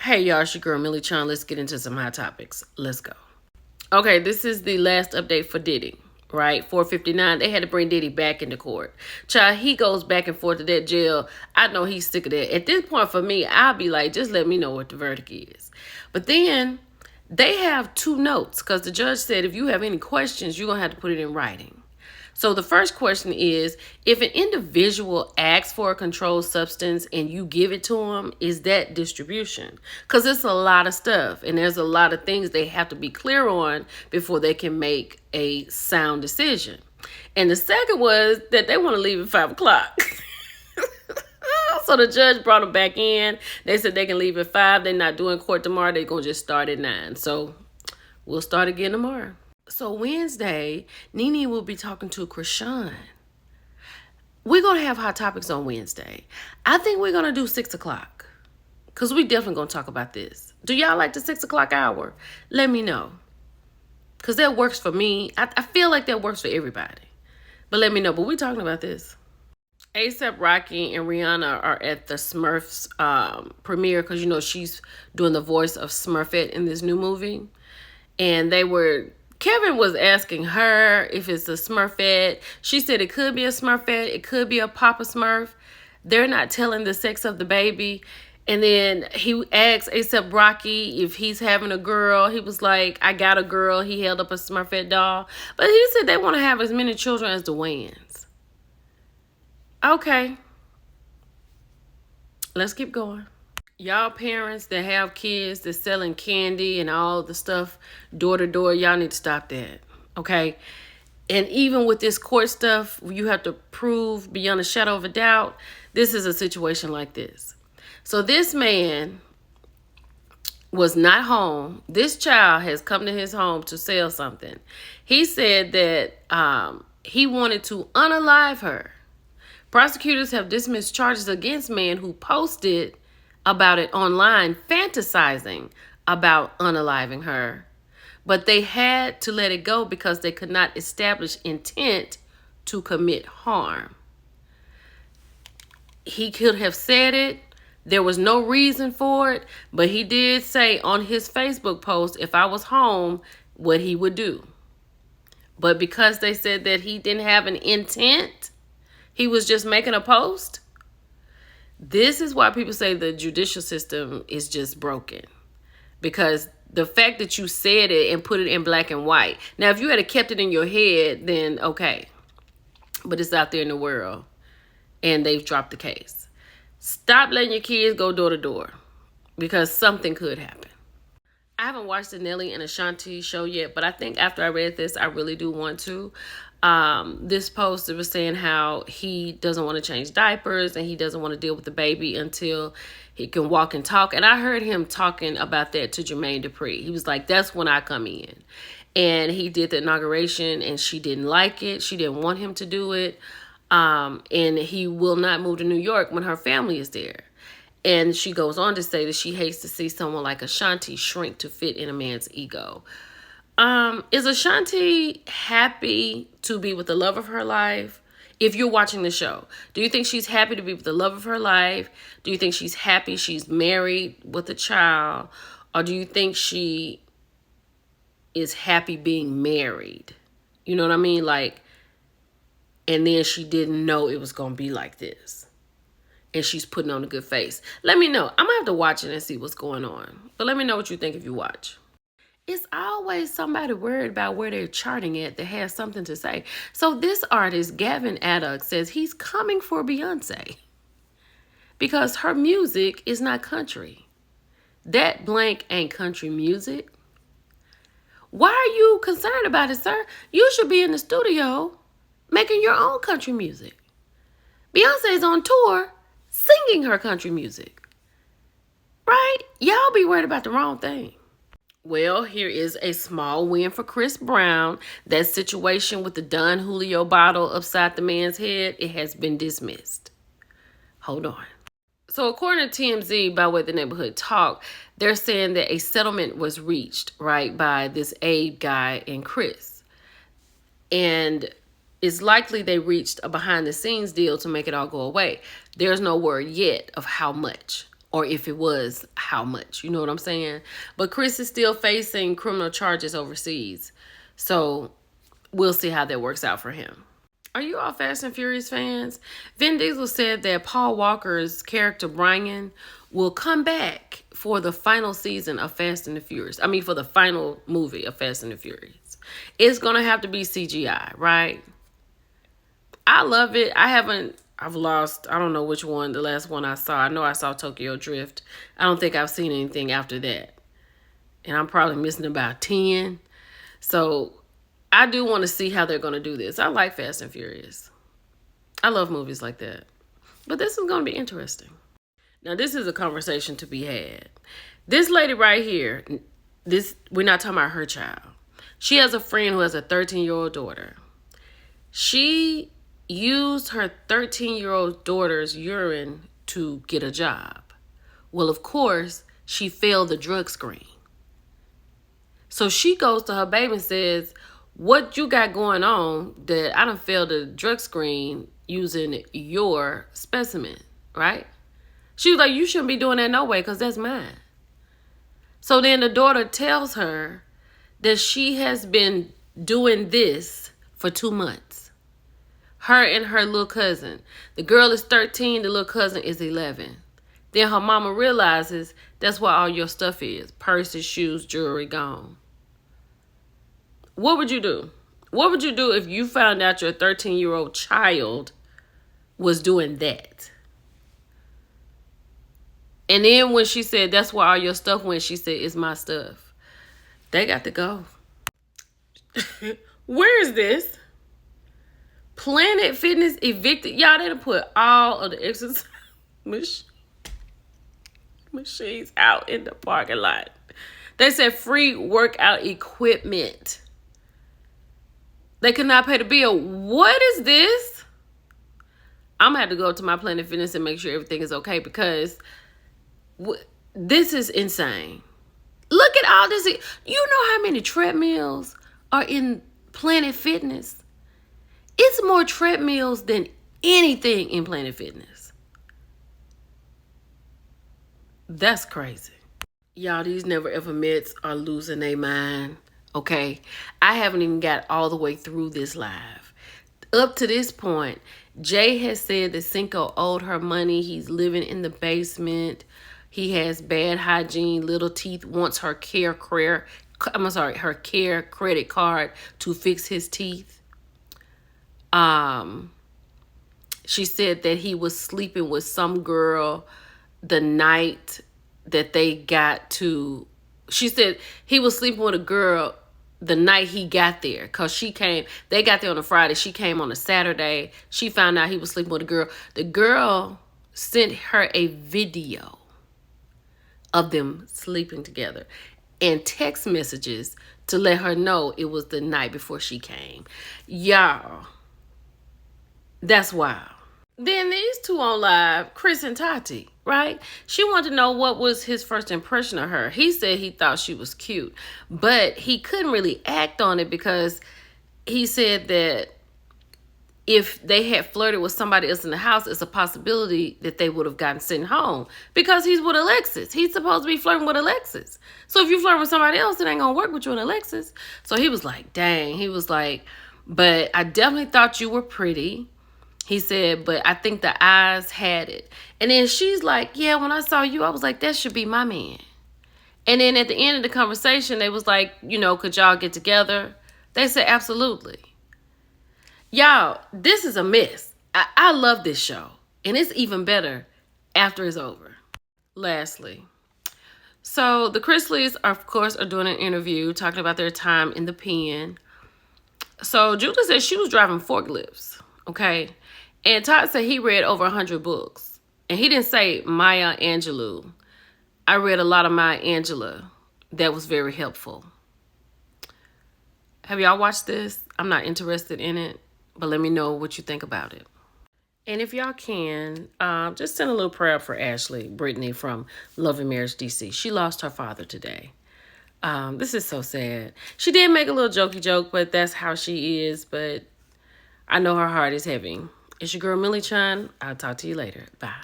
Hey y'all, it's your girl Millie Chan. Let's get into some hot topics. Let's go. Okay, this is the last update for Diddy, right? 459, they had to bring Diddy back into court. Child, he goes back and forth to that jail. I know he's sick of that. At this point for me, I'll be like, just let me know what the verdict is. But then they have two notes because the judge said if you have any questions, you're going to have to put it in writing. So the first question is, if an individual asks for a controlled substance and you give it to them, is that distribution? Because it's a lot of stuff and there's a lot of things they have to be clear on before they can make a sound decision. And the second was that they want to leave at 5 o'clock. So the judge brought them back in. They said they can leave at 5. They're not doing court tomorrow. They're going to just start at 9. So we'll start again tomorrow. So Wednesday, Nene will be talking to Chrisean. We're going to have hot topics on Wednesday. I think we're going to do 6 o'clock. Because we definitely going to talk about this. Do y'all like the 6 o'clock hour? Let me know. Because that works for me. I feel like that works for everybody. But let me know. But we're talking about this. A$AP Rocky and Rihanna are at the Smurfs premiere. Because, you know, she's doing the voice of Smurfette in this new movie. And Kevin was asking her if it's a Smurfette. She said it could be a Smurfette. It could be a Papa Smurf. They're not telling the sex of the baby. And then he asked A$AP Rocky if he's having a girl. He was like, I got a girl. He held up a Smurfette doll. But he said they want to have as many children as the Wayans. Okay. Let's keep going. Y'all parents that have kids that's selling candy and all the stuff door to door, y'all need to stop that, okay? And even with this court stuff, you have to prove beyond a shadow of a doubt, this is a situation like this. So this man was not home. This child has come to his home to sell something. He said that he wanted to unalive her. Prosecutors have dismissed charges against man who posted about it online, fantasizing about unaliving her. But they had to let it go because they could not establish intent to commit harm. He could have said it. There was no reason for it. But he did say on his Facebook post, if I was home, what he would do. But because they said that he didn't have an intent, he was just making a post. This is why people say the judicial system is just broken. Because the fact that you said it and put it in black and white. Now, if you had kept it in your head, then okay. But it's out there in the world. And they've dropped the case. Stop letting your kids go door to door. Because something could happen. I haven't watched the Nelly and Ashanti show yet. But I think after I read this, I really do want to. This post, it was saying how he doesn't want to change diapers and he doesn't want to deal with the baby until he can walk and talk. And I heard him talking about that to Jermaine Dupri. He was like, that's when I come in. And he did the inauguration and she didn't like it. She didn't want him to do it. And he will not move to New York when her family is there. And she goes on to say that she hates to see someone like Ashanti shrink to fit in a man's ego. Is Ashanti happy to be with the love of her life? If you're watching the show, do you think she's happy to be with the love of her life? Do you think she's happy she's married with a child? Or do you think she is happy being married? You know what I mean? Like, and then she didn't know it was going to be like this. And she's putting on a good face. Let me know. I'm going to have to watch it and see what's going on. But let me know what you think if you watch. It's always somebody worried about where they're charting at that has something to say. So this artist, Gavin Addock, says he's coming for Beyonce because her music is not country. That blank ain't country music. Why are you concerned about it, sir? You should be in the studio making your own country music. Beyonce's on tour singing her country music. Right? Y'all be worried about the wrong thing. Well, here is a small win for Chris Brown. That situation with the Don Julio bottle upside the man's head, it has been dismissed. Hold on. So according to TMZ, by way of the Neighborhood Talk, they're saying that a settlement was reached, right, by this Abe guy and Chris. And it's likely they reached a behind-the-scenes deal to make it all go away. There's no word yet of how much or if it was, how much. You know what I'm saying? But Chris is still facing criminal charges overseas. So we'll see how that works out for him. Are you all Fast and Furious fans? Vin Diesel said that Paul Walker's character Brian will come back for the final season of Fast and the Furious. I mean, for the final movie of Fast and the Furious. It's going to have to be CGI, right? I love it. I've lost, I don't know which one, the last one I saw. I know I saw Tokyo Drift. I don't think I've seen anything after that. And I'm probably missing about 10. So I do want to see how they're going to do this. I like Fast and Furious. I love movies like that. But this is going to be interesting. Now, this is a conversation to be had. This lady right here, we're not talking about her child. She has a friend who has a 13-year-old daughter. She used her 13-year-old daughter's urine to get a job. Well, of course, she failed the drug screen. So she goes to her baby and says, what you got going on that I done failed the drug screen using your specimen, right? She was like, you shouldn't be doing that no way because that's mine. So then the daughter tells her that she has been doing this for 2 months. Her and her little cousin. The girl is 13, the little cousin is 11. Then her mama realizes that's where all your stuff is. Purses, shoes, jewelry, gone. What would you do? What would you do if you found out your 13-year-old child was doing that? And then when she said, that's where all your stuff went, she said, it's my stuff. They got to go. Where is this? Planet Fitness evicted. Y'all didn't put all of the exercise machines out in the parking lot. They said free workout equipment. They could not pay the bill. What is this? I'm going to have to go to my Planet Fitness and make sure everything is okay because this is insane. Look at all this. You know how many treadmills are in Planet Fitness? It's more treadmills than anything in Planet Fitness. That's crazy. Y'all, these never ever mets are losing their mind. Okay? I haven't even got all the way through this live. Up to this point, Jay has said that Cinco owed her money. He's living in the basement. He has bad hygiene, little teeth, wants her care credit card to fix his teeth. She said that he was sleeping with some girl the night that they got to. She said he was sleeping with a girl the night he got there because they got there on a Friday. She came on a Saturday. She found out he was sleeping with a girl. The girl sent her a video of them sleeping together and text messages to let her know it was the night before she came. Y'all, that's wild. Then these two on live, Chris and Tati, right? She wanted to know what was his first impression of her. He said he thought she was cute, but he couldn't really act on it because he said that if they had flirted with somebody else in the house, it's a possibility that they would have gotten sent home because he's with Alexis. He's supposed to be flirting with Alexis. So if you flirt with somebody else, it ain't gonna work with you and Alexis. So he was like, dang. He was like, but I definitely thought you were pretty. He said, but I think the eyes had it. And then she's like, yeah, when I saw you, I was like, that should be my man. And then at the end of the conversation, they was like, could y'all get together? They said, absolutely. Y'all, this is a mess. I love this show. And it's even better after it's over. Lastly, so the Chrisleys, of course, are doing an interview talking about their time in the pen. So Julie said she was driving forklifts, okay? And Todd said he read over 100 books. And he didn't say Maya Angelou. I read a lot of Maya Angelou. That was very helpful. Have y'all watched this? I'm not interested in it, but let me know what you think about it. And if y'all can, just send a little prayer for Ashley Brittany from Love and Marriage DC. She lost her father today. This is so sad. She did make a little jokey joke, but that's how she is. But I know her heart is heavy. It's your girl, Millie Chun. I'll talk to you later. Bye.